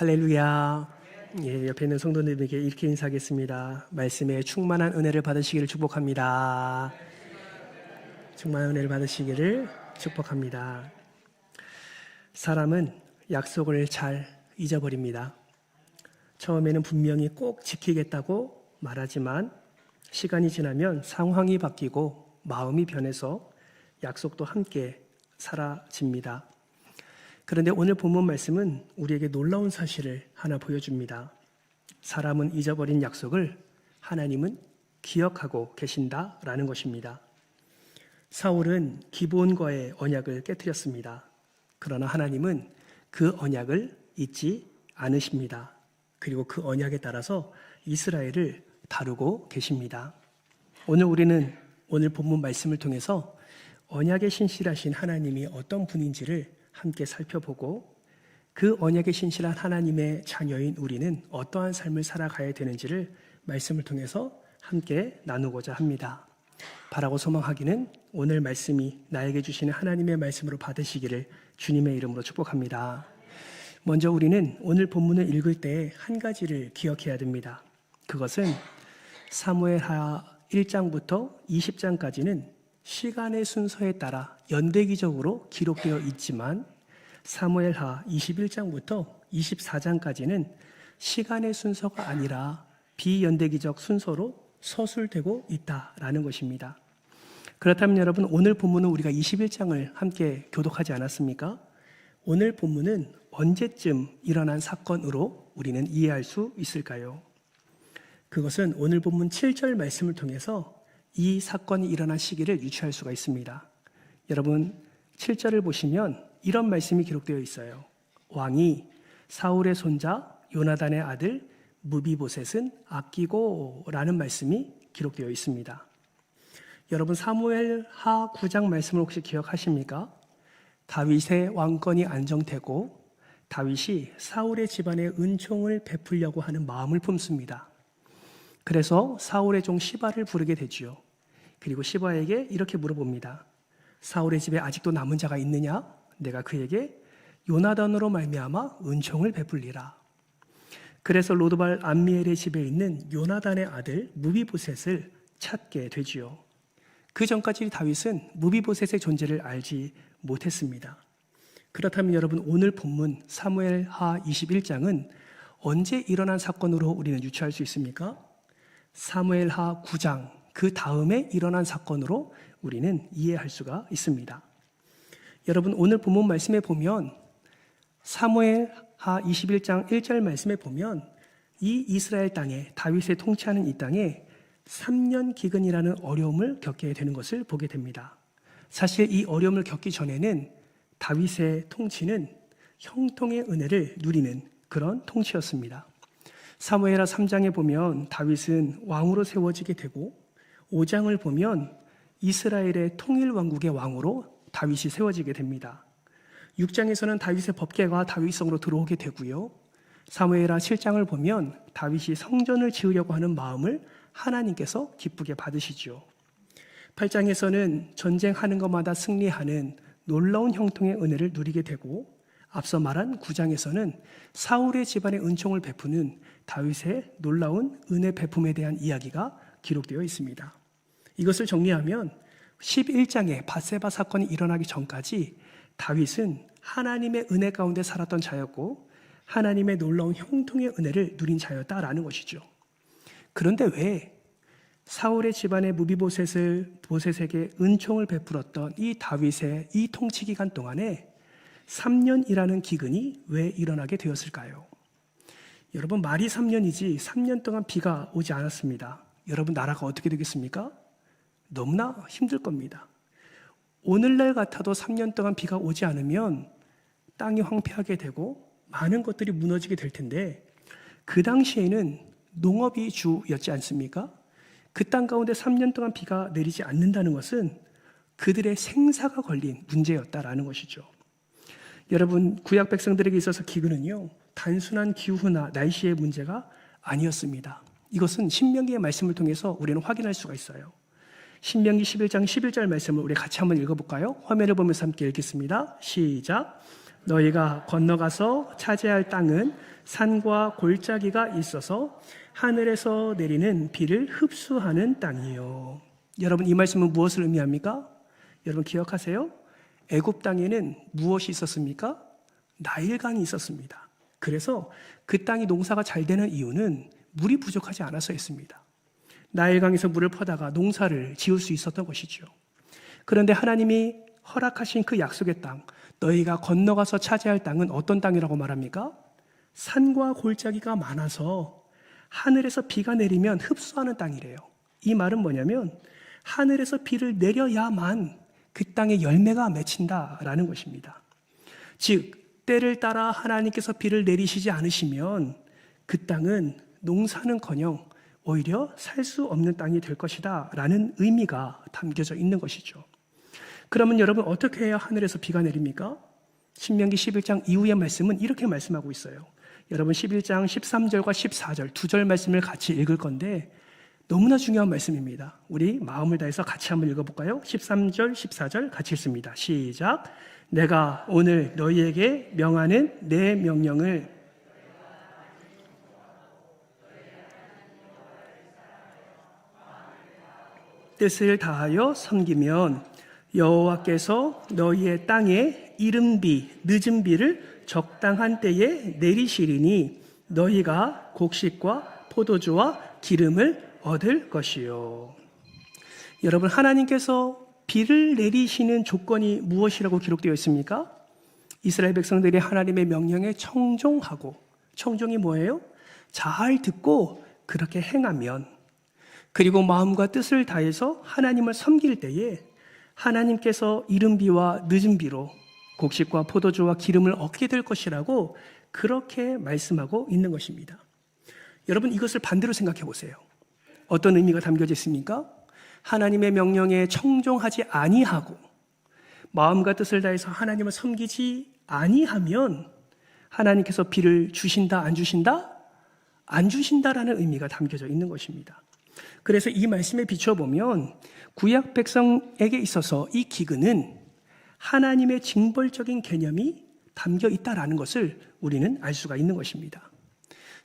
할렐루야. 예, 옆에 있는 성도님에게 이렇게 인사하겠습니다. 말씀에 충만한 은혜를 받으시기를 축복합니다. 충만한 은혜를 받으시기를 축복합니다. 사람은 약속을 잘 잊어버립니다. 처음에는 분명히 꼭 지키겠다고 말하지만 시간이 지나면 상황이 바뀌고 마음이 변해서 약속도 함께 사라집니다. 그런데 오늘 본문 말씀은 우리에게 놀라운 사실을 하나 보여줍니다. 사람은 잊어버린 약속을 하나님은 기억하고 계신다라는 것입니다. 사울은 기브온과의 언약을 깨뜨렸습니다. 그러나 하나님은 그 언약을 잊지 않으십니다. 그리고 그 언약에 따라서 이스라엘을 다루고 계십니다. 오늘 우리는 오늘 본문 말씀을 통해서 언약에 신실하신 하나님이 어떤 분인지를 함께 살펴보고 그 언약에 신실한 하나님의 자녀인 우리는 어떠한 삶을 살아가야 되는지를 말씀을 통해서 함께 나누고자 합니다. 바라고 소망하기는 오늘 말씀이 나에게 주시는 하나님의 말씀으로 받으시기를 주님의 이름으로 축복합니다. 먼저 우리는 오늘 본문을 읽을 때 한 가지를 기억해야 됩니다. 그것은 사무엘하 1장부터 20장까지는 시간의 순서에 따라 연대기적으로 기록되어 있지만 사무엘하 21장부터 24장까지는 시간의 순서가 아니라 비연대기적 순서로 서술되고 있다라는 것입니다. 그렇다면 여러분, 오늘 본문은 우리가 21장을 함께 교독하지 않았습니까? 오늘 본문은 언제쯤 일어난 사건으로 우리는 이해할 수 있을까요? 그것은 오늘 본문 7절 말씀을 통해서 이 사건이 일어난 시기를 유추할 수가 있습니다. 여러분, 7절을 보시면 이런 말씀이 기록되어 있어요. 왕이 사울의 손자 요나단의 아들 무비보셋은 아끼고 라는 말씀이 기록되어 있습니다. 여러분, 사무엘하 9장 말씀을 혹시 기억하십니까? 다윗의 왕권이 안정되고 다윗이 사울의 집안에 은총을 베풀려고 하는 마음을 품습니다. 그래서 사울의 종 시바를 부르게 되지요. 그리고 시바에게 이렇게 물어봅니다. 사울의 집에 아직도 남은 자가 있느냐? 내가 그에게 요나단으로 말미암아 은총을 베풀리라. 그래서 로드발 암미엘의 집에 있는 요나단의 아들 무비보셋을 찾게 되지요. 그 전까지 다윗은 무비보셋의 존재를 알지 못했습니다. 그렇다면 여러분, 오늘 본문 사무엘하 21장은 언제 일어난 사건으로 우리는 유추할 수 있습니까? 사무엘하 9장 그 다음에 일어난 사건으로 우리는 이해할 수가 있습니다. 여러분, 오늘 본문 말씀에 보면 사무엘하 21장 1절 말씀에 보면 이 이스라엘 땅에 다윗의 통치하는 이 땅에 3년 기근이라는 어려움을 겪게 되는 것을 보게 됩니다. 사실 이 어려움을 겪기 전에는 다윗의 통치는 형통의 은혜를 누리는 그런 통치였습니다. 사무엘하 3장에 보면 다윗은 왕으로 세워지게 되고 5장을 보면 이스라엘의 통일왕국의 왕으로 다윗이 세워지게 됩니다. 6장에서는 다윗의 법궤가 다윗성으로 들어오게 되고요. 사무엘하 7장을 보면 다윗이 성전을 지으려고 하는 마음을 하나님께서 기쁘게 받으시죠. 8장에서는 전쟁하는 것마다 승리하는 놀라운 형통의 은혜를 누리게 되고 앞서 말한 9장에서는 사울의 집안에 은총을 베푸는 다윗의 놀라운 은혜 베품에 대한 이야기가 기록되어 있습니다. 이것을 정리하면 11장에 밧세바 사건이 일어나기 전까지 다윗은 하나님의 은혜 가운데 살았던 자였고 하나님의 놀라운 형통의 은혜를 누린 자였다라는 것이죠. 그런데 왜 사울의 집안의 무비보셋에게 은총을 베풀었던 이 다윗의 이 통치 기간 동안에 3년이라는 기근이 왜 일어나게 되었을까요? 여러분, 말이 3년이지 3년 동안 비가 오지 않았습니다. 여러분, 나라가 어떻게 되겠습니까? 너무나 힘들 겁니다. 오늘날 같아도 3년 동안 비가 오지 않으면 땅이 황폐하게 되고 많은 것들이 무너지게 될 텐데 그 당시에는 농업이 주였지 않습니까? 그 땅 가운데 3년 동안 비가 내리지 않는다는 것은 그들의 생사가 걸린 문제였다라는 것이죠. 여러분, 구약 백성들에게 있어서 기근은요, 단순한 기후나 날씨의 문제가 아니었습니다. 이것은 신명기의 말씀을 통해서 우리는 확인할 수가 있어요. 신명기 11장 11절 말씀을 우리 같이 한번 읽어볼까요? 화면을 보면서 함께 읽겠습니다. 시작. 너희가 건너가서 차지할 땅은 산과 골짜기가 있어서 하늘에서 내리는 비를 흡수하는 땅이요. 여러분, 이 말씀은 무엇을 의미합니까? 여러분 기억하세요? 애굽 땅에는 무엇이 있었습니까? 나일강이 있었습니다. 그래서 그 땅이 농사가 잘 되는 이유는 물이 부족하지 않아서였습니다. 나일강에서 물을 퍼다가 농사를 지을 수 있었던 것이죠. 그런데 하나님이 허락하신 그 약속의 땅, 너희가 건너가서 차지할 땅은 어떤 땅이라고 말합니까? 산과 골짜기가 많아서 하늘에서 비가 내리면 흡수하는 땅이래요. 이 말은 뭐냐면 하늘에서 비를 내려야만 그 땅에 열매가 맺힌다라는 것입니다. 즉 때를 따라 하나님께서 비를 내리시지 않으시면 그 땅은 농사는커녕 오히려 살 수 없는 땅이 될 것이다 라는 의미가 담겨져 있는 것이죠. 그러면 여러분, 어떻게 해야 하늘에서 비가 내립니까? 신명기 11장 이후의 말씀은 이렇게 말씀하고 있어요. 여러분 11장 13절과 14절 두 절 말씀을 같이 읽을 건데 너무나 중요한 말씀입니다. 우리 마음을 다해서 같이 한번 읽어볼까요? 13절 14절 같이 읽습니다. 시작. 내가 오늘 너희에게 명하는 내 명령을 뜻을 다하여 섬기면 여호와께서 너희의 땅에 이른 비, 늦은 비를 적당한 때에 내리시리니 너희가 곡식과 포도주와 기름을 얻을 것이요. 여러분, 하나님께서 비를 내리시는 조건이 무엇이라고 기록되어 있습니까? 이스라엘 백성들이 하나님의 명령에 청종하고, 청종이 뭐예요? 잘 듣고 그렇게 행하면, 그리고 마음과 뜻을 다해서 하나님을 섬길 때에 하나님께서 이른 비와 늦은 비로 곡식과 포도주와 기름을 얻게 될 것이라고 그렇게 말씀하고 있는 것입니다. 여러분, 이것을 반대로 생각해 보세요. 어떤 의미가 담겨져 있습니까? 하나님의 명령에 청종하지 아니하고 마음과 뜻을 다해서 하나님을 섬기지 아니하면 하나님께서 비를 주신다, 안 주신다? 안 주신다라는 의미가 담겨져 있는 것입니다. 그래서 이 말씀에 비춰보면 구약 백성에게 있어서 이 기근은 하나님의 징벌적인 개념이 담겨 있다라는 것을 우리는 알 수가 있는 것입니다.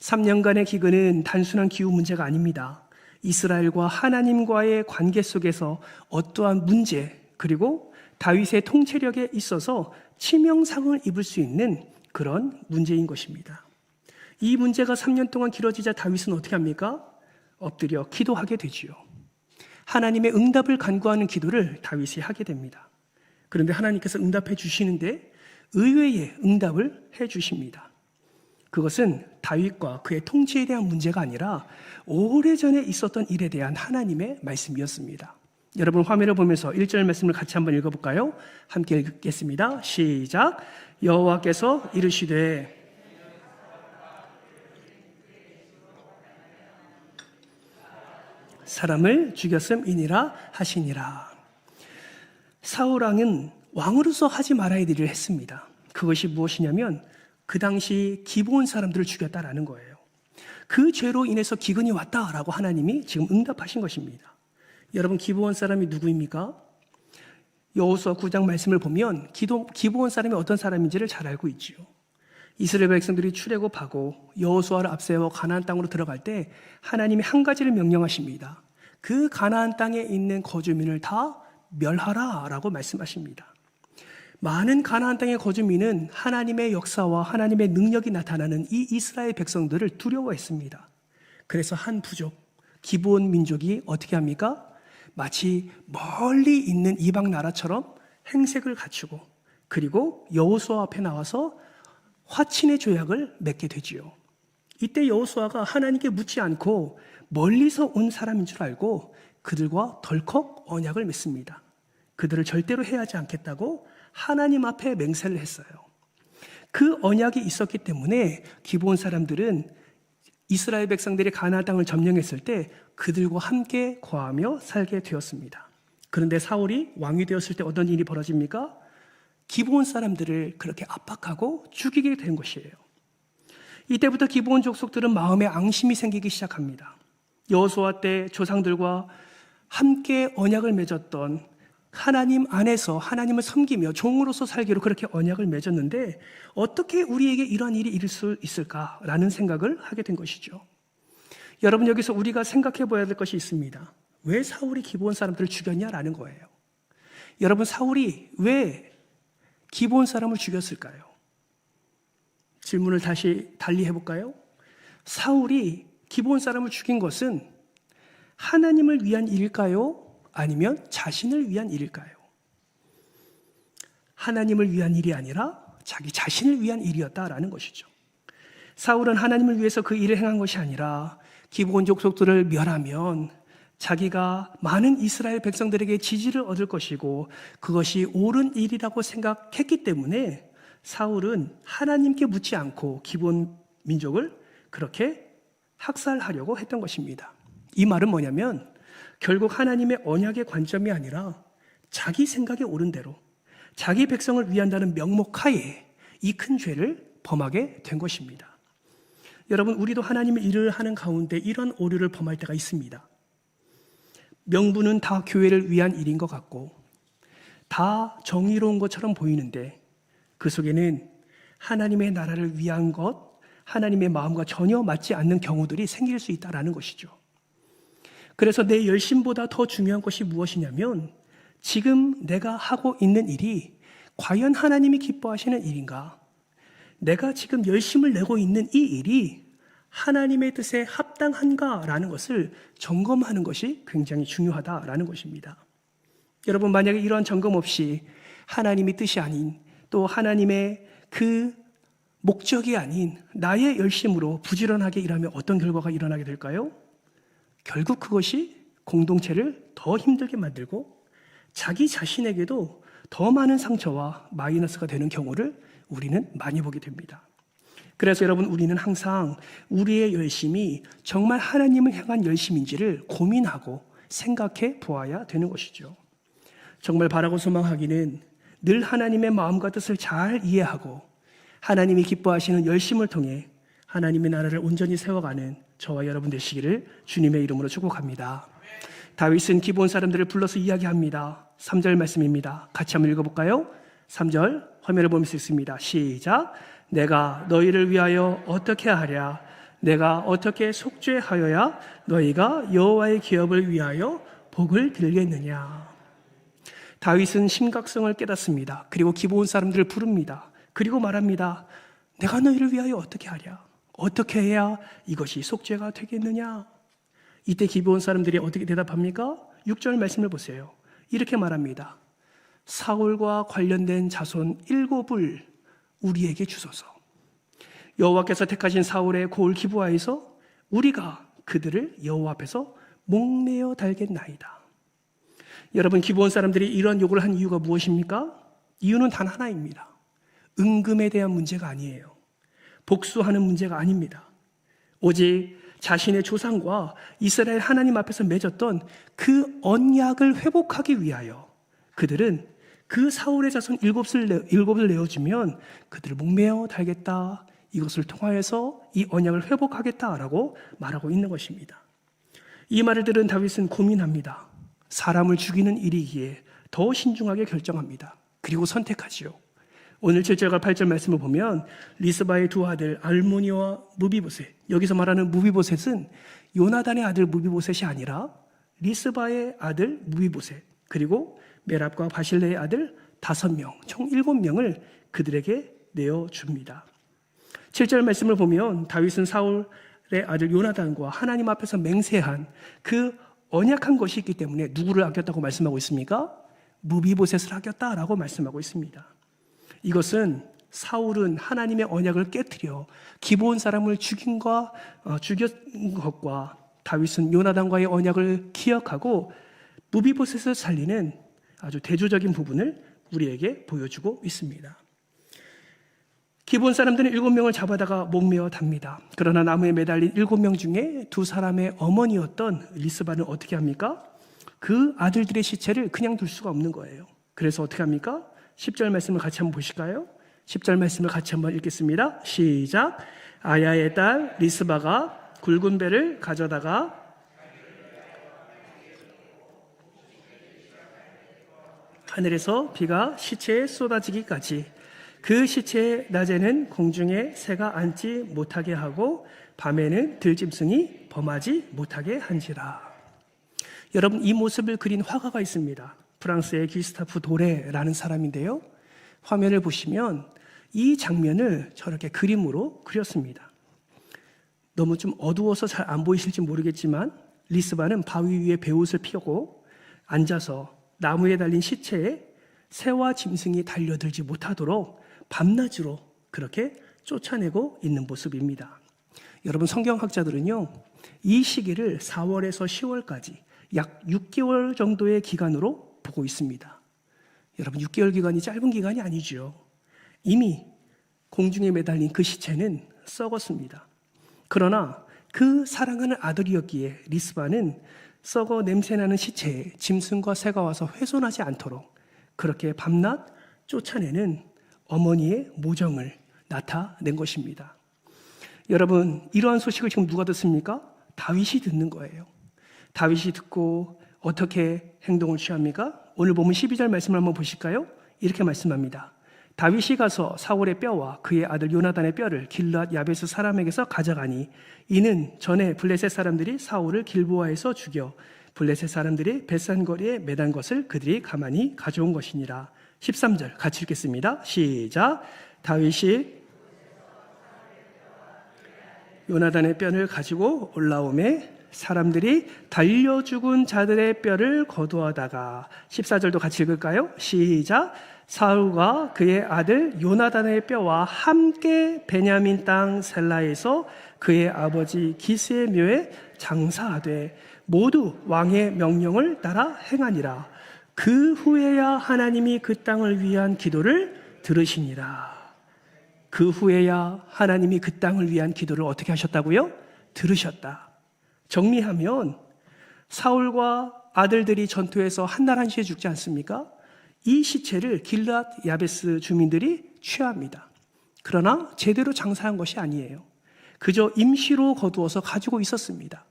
3년간의 기근은 단순한 기후 문제가 아닙니다. 이스라엘과 하나님과의 관계 속에서 어떠한 문제, 그리고 다윗의 통치력에 있어서 치명상을 입을 수 있는 그런 문제인 것입니다. 이 문제가 3년 동안 길어지자 다윗은 어떻게 합니까? 엎드려 기도하게 되지요. 하나님의 응답을 간구하는 기도를 다윗이 하게 됩니다. 그런데 하나님께서 응답해 주시는데 의외의 응답을 해 주십니다. 그것은 다윗과 그의 통치에 대한 문제가 아니라 오래전에 있었던 일에 대한 하나님의 말씀이었습니다. 여러분, 화면을 보면서 1절 말씀을 같이 한번 읽어볼까요? 함께 읽겠습니다. 시작. 여호와께서 이르시되 사람을 죽였음이니라 하시니라. 사울왕은 왕으로서 하지 말아야 할 일을 했습니다. 그것이 무엇이냐면 그 당시 기브온 사람들을 죽였다라는 거예요. 그 죄로 인해서 기근이 왔다라고 하나님이 지금 응답하신 것입니다. 여러분, 기브온 사람이 누구입니까? 여호수아 9장 말씀을 보면 기브온 사람이 어떤 사람인지를 잘 알고 있지요. 이스라엘 백성들이 출애굽하고 여호수아를 앞세워 가나안 땅으로 들어갈 때 하나님이 한 가지를 명령하십니다. 그 가나안 땅에 있는 거주민을 다 멸하라라고 말씀하십니다. 많은 가나안 땅의 거주민은 하나님의 역사와 하나님의 능력이 나타나는 이 이스라엘 백성들을 두려워했습니다. 그래서 한 부족, 기브온 민족이 어떻게 합니까? 마치 멀리 있는 이방 나라처럼 행색을 갖추고 그리고 여호수아 앞에 나와서 화친의 조약을 맺게 되지요. 이때 여호수아가 하나님께 묻지 않고 멀리서 온 사람인 줄 알고 그들과 덜컥 언약을 맺습니다. 그들을 절대로 해하지 않겠다고 하나님 앞에 맹세를 했어요. 그 언약이 있었기 때문에 기브온 사람들은 이스라엘 백성들이 가나안 땅을 점령했을 때 그들과 함께 거하며 살게 되었습니다. 그런데 사울이 왕이 되었을 때 어떤 일이 벌어집니까? 기브온 사람들을 그렇게 압박하고 죽이게 된 것이에요. 이때부터 기브온 족속들은 마음에 앙심이 생기기 시작합니다. 여호수아 때 조상들과 함께 언약을 맺었던 하나님 안에서 하나님을 섬기며 종으로서 살기로 그렇게 언약을 맺었는데 어떻게 우리에게 이러한 일이 일을 수 있을까라는 생각을 하게 된 것이죠. 여러분, 여기서 우리가 생각해 봐야 될 것이 있습니다. 왜 사울이 기브온 사람들을 죽였냐라는 거예요. 여러분, 사울이 왜 기브온 사람을 죽였을까요? 질문을 다시 달리 해볼까요? 사울이 기브온 사람을 죽인 것은 하나님을 위한 일일까요? 아니면 자신을 위한 일일까요? 하나님을 위한 일이 아니라 자기 자신을 위한 일이었다라는 것이죠. 사울은 하나님을 위해서 그 일을 행한 것이 아니라 기브온 족속들을 멸하면 자기가 많은 이스라엘 백성들에게 지지를 얻을 것이고 그것이 옳은 일이라고 생각했기 때문에 사울은 하나님께 묻지 않고 기브온 민족을 그렇게 학살하려고 했던 것입니다. 이 말은 뭐냐면 결국 하나님의 언약의 관점이 아니라 자기 생각에 옳은 대로 자기 백성을 위한다는 명목하에 이 큰 죄를 범하게 된 것입니다. 여러분, 우리도 하나님의 일을 하는 가운데 이런 오류를 범할 때가 있습니다. 명분은 다 교회를 위한 일인 것 같고 다 정의로운 것처럼 보이는데 그 속에는 하나님의 나라를 위한 것, 하나님의 마음과 전혀 맞지 않는 경우들이 생길 수 있다는 것이죠. 그래서 내 열심보다 더 중요한 것이 무엇이냐면 지금 내가 하고 있는 일이 과연 하나님이 기뻐하시는 일인가? 내가 지금 열심을 내고 있는 이 일이 하나님의 뜻에 합당한가라는 것을 점검하는 것이 굉장히 중요하다라는 것입니다. 여러분, 만약에 이러한 점검 없이 하나님의 뜻이 아닌 또 하나님의 그 목적이 아닌 나의 열심으로 부지런하게 일하면 어떤 결과가 일어나게 될까요? 결국 그것이 공동체를 더 힘들게 만들고 자기 자신에게도 더 많은 상처와 마이너스가 되는 경우를 우리는 많이 보게 됩니다. 그래서 여러분, 우리는 항상 우리의 열심이 정말 하나님을 향한 열심인지를 고민하고 생각해 보아야 되는 것이죠. 정말 바라고 소망하기는 늘 하나님의 마음과 뜻을 잘 이해하고 하나님이 기뻐하시는 열심을 통해 하나님의 나라를 온전히 세워가는 저와 여러분 되시기를 주님의 이름으로 축복합니다. 다윗은 기브온 사람들을 불러서 이야기합니다. 3절 말씀입니다. 같이 한번 읽어볼까요? 3절 화면을 보면서 읽습니다. 시작. 내가 너희를 위하여 어떻게 하랴? 내가 어떻게 속죄하여야 너희가 여호와의 기업을 위하여 복을 빌겠느냐? 다윗은 심각성을 깨닫습니다. 그리고 기브온 사람들을 부릅니다. 그리고 말합니다. 내가 너희를 위하여 어떻게 하랴? 어떻게 해야 이것이 속죄가 되겠느냐? 이때 기브온 사람들이 어떻게 대답합니까? 6절 말씀을 보세요. 이렇게 말합니다. 사울과 관련된 자손 7을 우리에게 주소서. 여호와께서 택하신 사울의 고을 기브아에서 우리가 그들을 여호와 앞에서 목매어 달겠나이다. 여러분, 기브온 사람들이 이런 요구를 한 이유가 무엇입니까? 이유는 단 하나입니다. 은금에 대한 문제가 아니에요. 복수하는 문제가 아닙니다. 오직 자신의 조상과 이스라엘 하나님 앞에서 맺었던 그 언약을 회복하기 위하여 그들은 그 사울의 자손 7을 내어주면 그들을 목매어 달겠다. 이것을 통하여서 이 언약을 회복하겠다라고 말하고 있는 것입니다. 이 말을 들은 다윗은 고민합니다. 사람을 죽이는 일이기에 더 신중하게 결정합니다. 그리고 선택하지요. 오늘 7절과 8절 말씀을 보면 리스바의 두 아들 알모니와 무비보셋, 여기서 말하는 무비보셋은 요나단의 아들 무비보셋이 아니라 리스바의 아들 무비보셋, 그리고 메랍과 바실레의 아들 5명, 총 7명을 그들에게 내어줍니다. 7절 말씀을 보면 다윗은 사울의 아들 요나단과 하나님 앞에서 맹세한 그 언약한 것이 있기 때문에 누구를 아꼈다고 말씀하고 있습니까? 무비보셋을 아꼈다라고 말씀하고 있습니다. 이것은 사울은 하나님의 언약을 깨트려 기브온 사람을 죽인 것과 다윗은 요나단과의 언약을 기억하고 무비보셋을 살리는 아주 대조적인 부분을 우리에게 보여주고 있습니다. 기브온 사람들은 7명을 잡아다가 목매어 답니다. 그러나 나무에 매달린 7명 중에 2사람의 어머니였던 리스바는 어떻게 합니까? 그 아들들의 시체를 그냥 둘 수가 없는 거예요. 그래서 어떻게 합니까? 10절 말씀을 같이 한번 보실까요? 10절 말씀을 같이 한번 읽겠습니다. 시작. 아야의 딸 리스바가 굵은 배를 가져다가 하늘에서 비가 시체에 쏟아지기까지 그 시체의 낮에는 공중에 새가 앉지 못하게 하고 밤에는 들짐승이 범하지 못하게 한지라. 여러분, 이 모습을 그린 화가가 있습니다. 프랑스의 기스타프 도레라는 사람인데요. 화면을 보시면 이 장면을 저렇게 그림으로 그렸습니다. 너무 좀 어두워서 잘 안 보이실지 모르겠지만 리스반은 바위 위에 베옷을 펴고 앉아서 나무에 달린 시체에 새와 짐승이 달려들지 못하도록 밤낮으로 그렇게 쫓아내고 있는 모습입니다. 여러분, 성경학자들은요, 이 시기를 4월에서 10월까지 약 6개월 정도의 기간으로 보고 있습니다. 여러분, 6개월 기간이 짧은 기간이 아니죠. 이미 공중에 매달린 그 시체는 썩었습니다. 그러나 그 사랑하는 아들이었기에 리스바는 썩어 냄새나는 시체에 짐승과 새가 와서 훼손하지 않도록 그렇게 밤낮 쫓아내는 어머니의 모정을 나타낸 것입니다. 여러분, 이러한 소식을 지금 누가 듣습니까? 다윗이 듣는 거예요. 다윗이 듣고 어떻게 행동을 취합니까? 오늘 보면 12절 말씀을 한번 보실까요? 이렇게 말씀합니다. 다윗이 가서 사울의 뼈와 그의 아들 요나단의 뼈를 길르앗 야베스 사람에게서 가져가니 이는 전에 블레셋 사람들이 사울을 길보아에서 죽여 블레셋 사람들이 벳산거리에 매단 것을 그들이 가만히 가져온 것이니라. 13절 같이 읽겠습니다. 시작. 다윗이 요나단의 뼈를 가지고 올라오매 사람들이 달려 죽은 자들의 뼈를 거두어다가 14절도 같이 읽을까요? 시작. 사울과 그의 아들 요나단의 뼈와 함께 베냐민 땅 셀라에서 그의 아버지 기스의 묘에 장사하되 모두 왕의 명령을 따라 행하니라. 그 후에야 하나님이 그 땅을 위한 기도를 들으시니라. 그 후에야 하나님이 그 땅을 위한 기도를 어떻게 하셨다고요? 들으셨다. 정리하면 사울과 아들들이 전투에서 한 날 한시에 죽지 않습니까? 이 시체를 길르앗 야베스 주민들이 취합니다. 그러나 제대로 장사한 것이 아니에요. 그저 임시로 거두어서 가지고 있었습니다.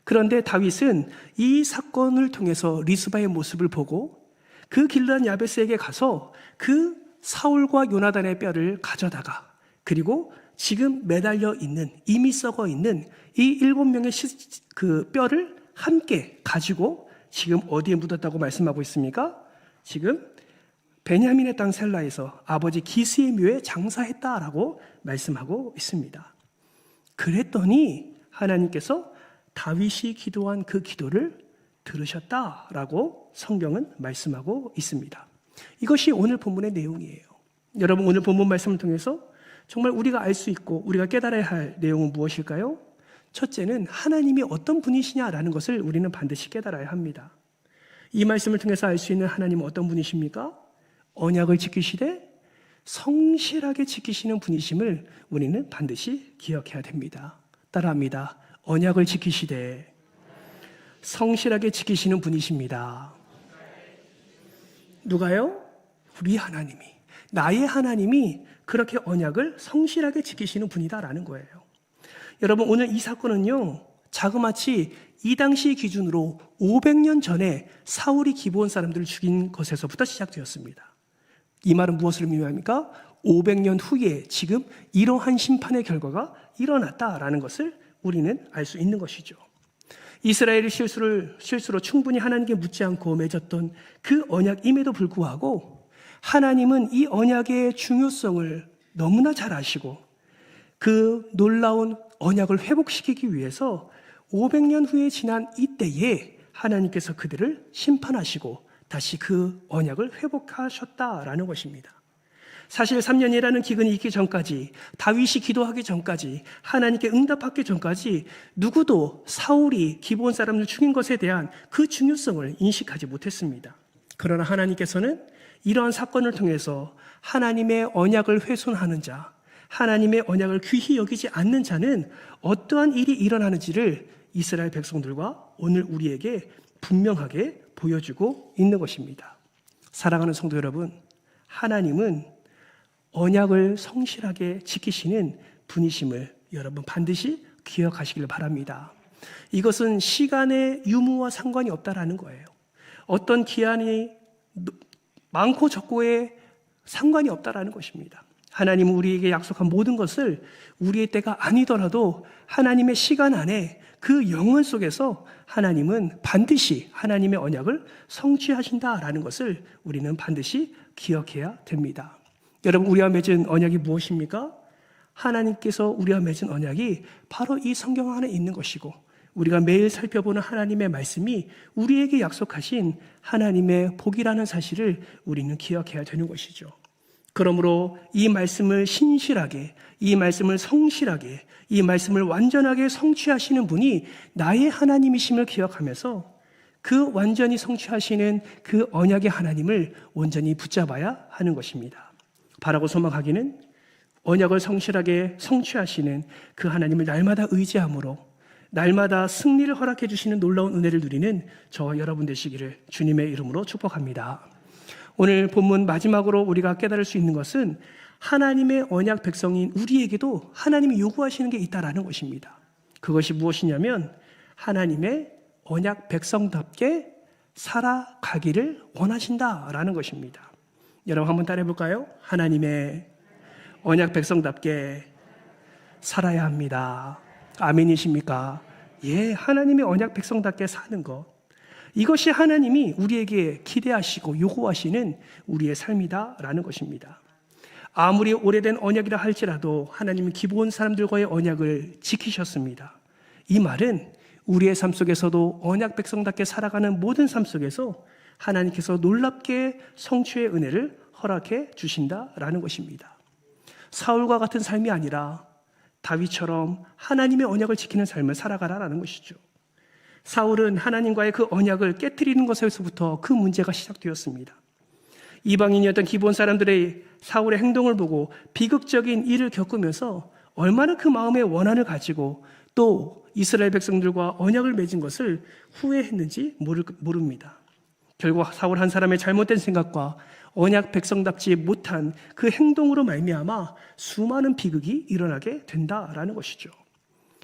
그런데 다윗은 이 사건을 통해서 리스바의 모습을 보고 그 길르앗 야베스에게 가서 그 사울과 요나단의 뼈를 가져다가 그리고 지금 매달려 있는 이미 썩어 있는 이 7명의 그 뼈를 함께 가지고 지금 어디에 묻었다고 말씀하고 있습니까? 지금 베냐민의 땅 셀라에서 아버지 기스의 묘에 장사했다라고 말씀하고 있습니다. 그랬더니 하나님께서 다윗이 기도한 그 기도를 들으셨다라고 성경은 말씀하고 있습니다. 이것이 오늘 본문의 내용이에요. 여러분, 오늘 본문 말씀을 통해서 정말 우리가 알 수 있고 우리가 깨달아야 할 내용은 무엇일까요? 첫째는 하나님이 어떤 분이시냐라는 것을 우리는 반드시 깨달아야 합니다. 이 말씀을 통해서 알 수 있는 하나님은 어떤 분이십니까? 언약을 지키시되 성실하게 지키시는 분이심을 우리는 반드시 기억해야 됩니다. 따라합니다. 언약을 지키시되 성실하게 지키시는 분이십니다. 누가요? 우리 하나님이, 나의 하나님이 그렇게 언약을 성실하게 지키시는 분이다라는 거예요. 여러분, 오늘 이 사건은요, 자그마치 이 당시 기준으로 500년 전에 사울이 기브온 사람들을 죽인 것에서부터 시작되었습니다. 이 말은 무엇을 의미합니까? 500년 후에 지금 이러한 심판의 결과가 일어났다라는 것을 우리는 알 수 있는 것이죠. 이스라엘이 실수로 충분히 하나님께 묻지 않고 맺었던 그 언약임에도 불구하고 하나님은 이 언약의 중요성을 너무나 잘 아시고 그 놀라운 언약을 회복시키기 위해서 500년 후에 지난 이때에 하나님께서 그들을 심판하시고 다시 그 언약을 회복하셨다라는 것입니다. 사실 3년이라는 기근이 있기 전까지, 다윗이 기도하기 전까지, 하나님께 응답하기 전까지 누구도 사울이 기브온 사람을 죽인 것에 대한 그 중요성을 인식하지 못했습니다. 그러나 하나님께서는 이러한 사건을 통해서 하나님의 언약을 훼손하는 자, 하나님의 언약을 귀히 여기지 않는 자는 어떠한 일이 일어나는지를 이스라엘 백성들과 오늘 우리에게 분명하게 보여주고 있는 것입니다. 사랑하는 성도 여러분, 하나님은 언약을 성실하게 지키시는 분이심을 여러분 반드시 기억하시길 바랍니다. 이것은 시간의 유무와 상관이 없다라는 거예요. 어떤 기한이 많고 적고에 상관이 없다라는 것입니다. 하나님은 우리에게 약속한 모든 것을 우리의 때가 아니더라도 하나님의 시간 안에 그 영원 속에서 하나님은 반드시 하나님의 언약을 성취하신다라는 것을 우리는 반드시 기억해야 됩니다. 여러분, 우리와 맺은 언약이 무엇입니까? 하나님께서 우리와 맺은 언약이 바로 이 성경 안에 있는 것이고, 우리가 매일 살펴보는 하나님의 말씀이 우리에게 약속하신 하나님의 복이라는 사실을 우리는 기억해야 되는 것이죠. 그러므로 이 말씀을 신실하게, 이 말씀을 성실하게, 이 말씀을 완전하게 성취하시는 분이 나의 하나님이심을 기억하면서 그 완전히 성취하시는 그 언약의 하나님을 온전히 붙잡아야 하는 것입니다. 바라고 소망하기는 언약을 성실하게 성취하시는 그 하나님을 날마다 의지함으로 날마다 승리를 허락해 주시는 놀라운 은혜를 누리는 저와 여러분 되시기를 주님의 이름으로 축복합니다. 오늘 본문 마지막으로 우리가 깨달을 수 있는 것은 하나님의 언약 백성인 우리에게도 하나님이 요구하시는 게 있다라는 것입니다. 그것이 무엇이냐면 하나님의 언약 백성답게 살아가기를 원하신다라는 것입니다. 여러분 한번 따라해 볼까요? 하나님의 언약 백성답게 살아야 합니다. 아멘이십니까? 예, 하나님의 언약 백성답게 사는 것, 이것이 하나님이 우리에게 기대하시고 요구하시는 우리의 삶이다라는 것입니다. 아무리 오래된 언약이라 할지라도 하나님은 기본 사람들과의 언약을 지키셨습니다. 이 말은 우리의 삶 속에서도 언약 백성답게 살아가는 모든 삶 속에서 하나님께서 놀랍게 성취의 은혜를 허락해 주신다라는 것입니다. 사울과 같은 삶이 아니라 다윗처럼 하나님의 언약을 지키는 삶을 살아가라라는 것이죠. 사울은 하나님과의 그 언약을 깨트리는 것에서부터 그 문제가 시작되었습니다. 이방인이었던 기본 사람들의 사울의 행동을 보고 비극적인 일을 겪으면서 얼마나 그 마음의 원한을 가지고 또 이스라엘 백성들과 언약을 맺은 것을 후회했는지 모릅니다. 결국 사울 한 사람의 잘못된 생각과 언약 백성답지 못한 그 행동으로 말미암아 수많은 비극이 일어나게 된다라는 것이죠.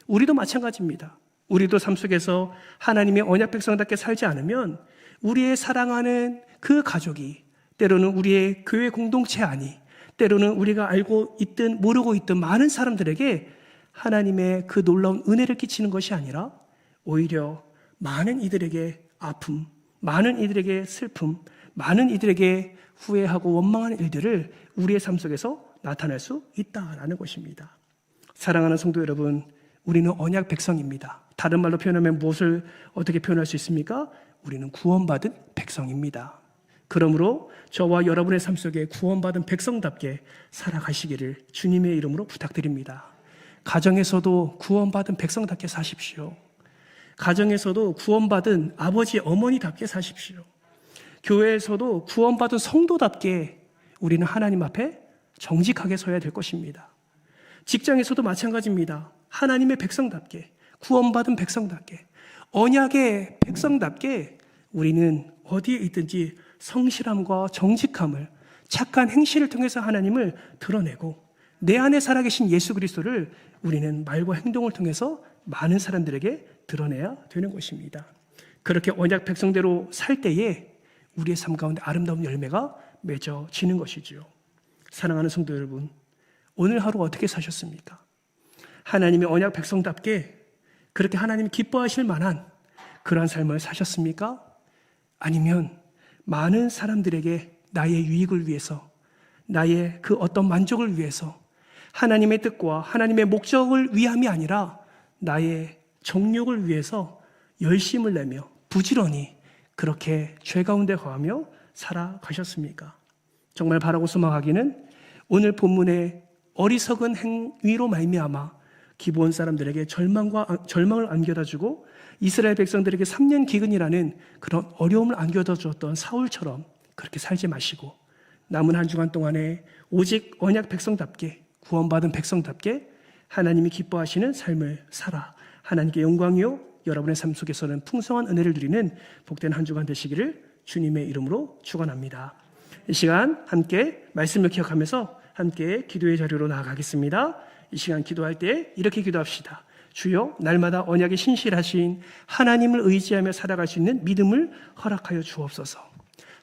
우리도 마찬가지입니다. 우리도 삶 속에서 하나님의 언약 백성답게 살지 않으면 우리의 사랑하는 그 가족이, 때로는 우리의 교회 공동체 안이, 때로는 우리가 알고 있든 모르고 있든 많은 사람들에게 하나님의 그 놀라운 은혜를 끼치는 것이 아니라 오히려 많은 이들에게 아픔, 많은 이들에게 슬픔, 많은 이들에게 후회하고 원망하는 일들을 우리의 삶 속에서 나타날 수 있다라는 것입니다. 사랑하는 성도 여러분, 우리는 언약 백성입니다. 다른 말로 표현하면 무엇을 어떻게 표현할 수 있습니까? 우리는 구원받은 백성입니다. 그러므로 저와 여러분의 삶 속에 구원받은 백성답게 살아가시기를 주님의 이름으로 부탁드립니다. 가정에서도 구원받은 백성답게 사십시오. 가정에서도 구원받은 아버지, 어머니답게 사십시오. 교회에서도 구원받은 성도답게 우리는 하나님 앞에 정직하게 서야 될 것입니다. 직장에서도 마찬가지입니다. 하나님의 백성답게, 구원받은 백성답게, 언약의 백성답게 우리는 어디에 있든지 성실함과 정직함을, 착한 행실을 통해서 하나님을 드러내고 내 안에 살아계신 예수 그리스도를 우리는 말과 행동을 통해서 많은 사람들에게 드러내야 되는 것입니다. 그렇게 언약 백성대로 살 때에 우리의 삶 가운데 아름다운 열매가 맺어지는 것이지요. 사랑하는 성도 여러분, 오늘 하루 어떻게 사셨습니까? 하나님의 언약 백성답게 그렇게 하나님이 기뻐하실 만한 그러한 삶을 사셨습니까? 아니면 많은 사람들에게 나의 유익을 위해서, 나의 그 어떤 만족을 위해서 하나님의 뜻과 하나님의 목적을 위함이 아니라 나의 정욕을 위해서 열심을 내며 부지런히 그렇게 죄 가운데 거하며 살아가셨습니까? 정말 바라고 소망하기는 오늘 본문의 어리석은 행위로 말미암아 기브온 사람들에게 절망을 안겨다주고 이스라엘 백성들에게 3년 기근이라는 그런 어려움을 안겨다 주었던 사울처럼 그렇게 살지 마시고 남은 한 주간 동안에 오직 언약 백성답게, 구원받은 백성답게 하나님이 기뻐하시는 삶을 살아 하나님께 영광이요 여러분의 삶 속에서는 풍성한 은혜를 누리는 복된 한 주간 되시기를 주님의 이름으로 축원합니다. 이 시간 함께 말씀을 기억하면서 함께 기도의 자리로 나아가겠습니다. 이 시간 기도할 때 이렇게 기도합시다. 주여, 날마다 언약에 신실하신 하나님을 의지하며 살아갈 수 있는 믿음을 허락하여 주옵소서.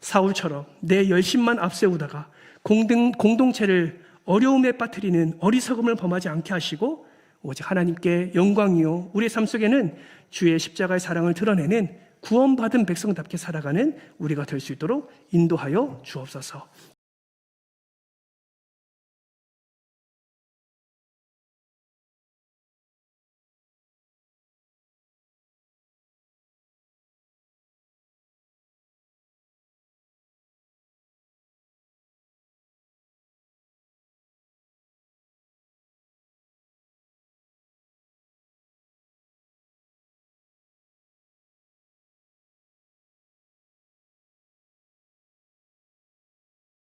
사울처럼 내 열심만 앞세우다가 공동체를 어려움에 빠뜨리는 어리석음을 범하지 않게 하시고 오직 하나님께 영광이요 우리의 삶 속에는 주의 십자가의 사랑을 드러내는 구원받은 백성답게 살아가는 우리가 될 수 있도록 인도하여 주옵소서.